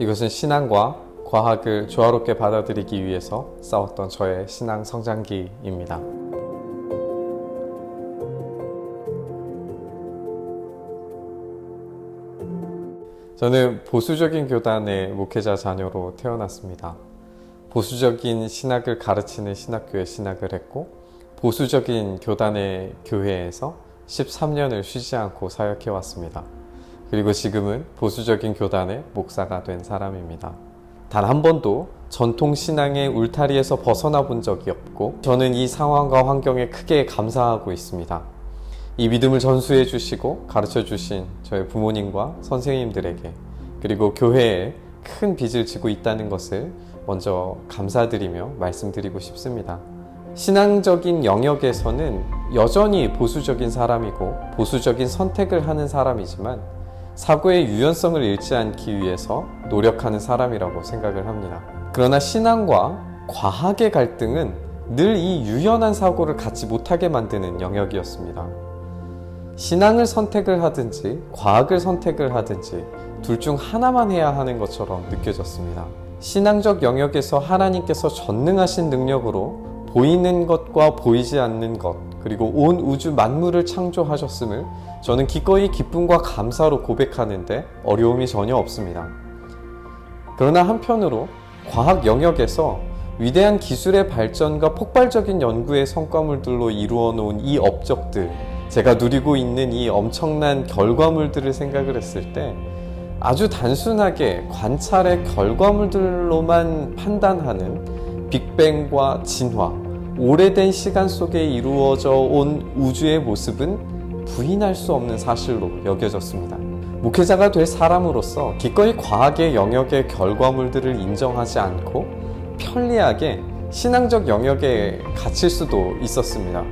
이것은 신앙과 과학을 조화롭게 받아들이기 위해서 싸웠던 저의 신앙 성장기입니다. 저는 보수적인 교단의 목회자 자녀로 태어났습니다. 보수적인 신학을 가르치는 신학교에 신학을 했고, 보수적인 교단의 교회에서 13년을 쉬지 않고 사역해 왔습니다. 그리고 지금은 보수적인 교단의 목사가 된 사람입니다. 단 한 번도 전통 신앙의 울타리에서 벗어나 본 적이 없고, 저는 이 상황과 환경에 크게 감사하고 있습니다. 이 믿음을 전수해 주시고 가르쳐 주신 저희 부모님과 선생님들에게, 그리고 교회에 큰 빚을 지고 있다는 것을 먼저 감사드리며 말씀드리고 싶습니다. 신앙적인 영역에서는 여전히 보수적인 사람이고 보수적인 선택을 하는 사람이지만, 사고의 유연성을 잃지 않기 위해서 노력하는 사람이라고 생각을 합니다. 그러나 신앙과 과학의 갈등은 늘 이 유연한 사고를 갖지 못하게 만드는 영역이었습니다. 신앙을 선택을 하든지 과학을 선택을 하든지 둘 중 하나만 해야 하는 것처럼 느껴졌습니다. 신앙적 영역에서 하나님께서 전능하신 능력으로 보이는 것과 보이지 않는 것, 그리고 온 우주 만물을 창조하셨음을 저는 기꺼이 기쁨과 감사로 고백하는데 어려움이 전혀 없습니다. 그러나 한편으로 과학 영역에서 위대한 기술의 발전과 폭발적인 연구의 성과물들로 이루어 놓은 이 업적들, 제가 누리고 있는 이 엄청난 결과물들을 생각을 했을 때 아주 단순하게 관찰의 결과물들로만 판단하는 빅뱅과 진화, 오래된 시간 속에 이루어져 온 우주의 모습은 부인할 수 없는 사실로 여겨졌습니다. 목회자가 될 사람으로서 기꺼이 과학의 영역의 결과물들을 인정하지 않고 편리하게 신앙적 영역에 갇힐 수도 있었습니다.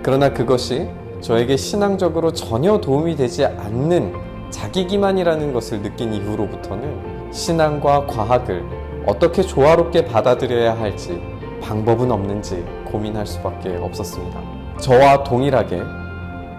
그러나 그것이 저에게 신앙적으로 전혀 도움이 되지 않는 자기기만이라는 것을 느낀 이후로부터는 신앙과 과학을 어떻게 조화롭게 받아들여야 할지, 방법은 없는지 고민할 수밖에 없었습니다. 저와 동일하게,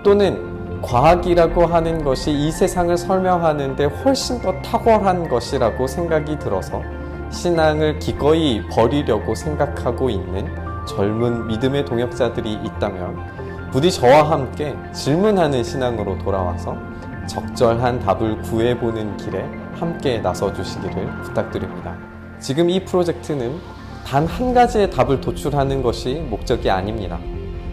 또는 과학이라고 하는 것이 이 세상을 설명하는데 훨씬 더 탁월한 것이라고 생각이 들어서 신앙을 기꺼이 버리려고 생각하고 있는 젊은 믿음의 동역자들이 있다면 부디 저와 함께 질문하는 신앙으로 돌아와서 적절한 답을 구해보는 길에 함께 나서주시기를 부탁드립니다. 지금 이 프로젝트는 단 한 가지의 답을 도출하는 것이 목적이 아닙니다.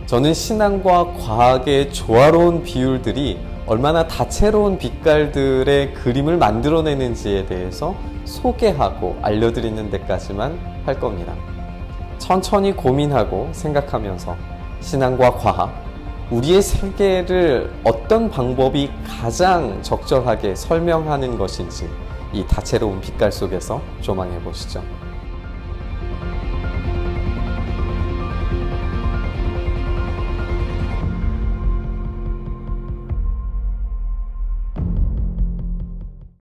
저는 신앙과 과학의 조화로운 비율들이 얼마나 다채로운 빛깔들의 그림을 만들어내는지에 대해서 소개하고 알려드리는 데까지만 할 겁니다. 천천히 고민하고 생각하면서 신앙과 과학, 우리의 세계를 어떤 방법이 가장 적절하게 설명하는 것인지 이 다채로운 빛깔 속에서 조망해 보시죠.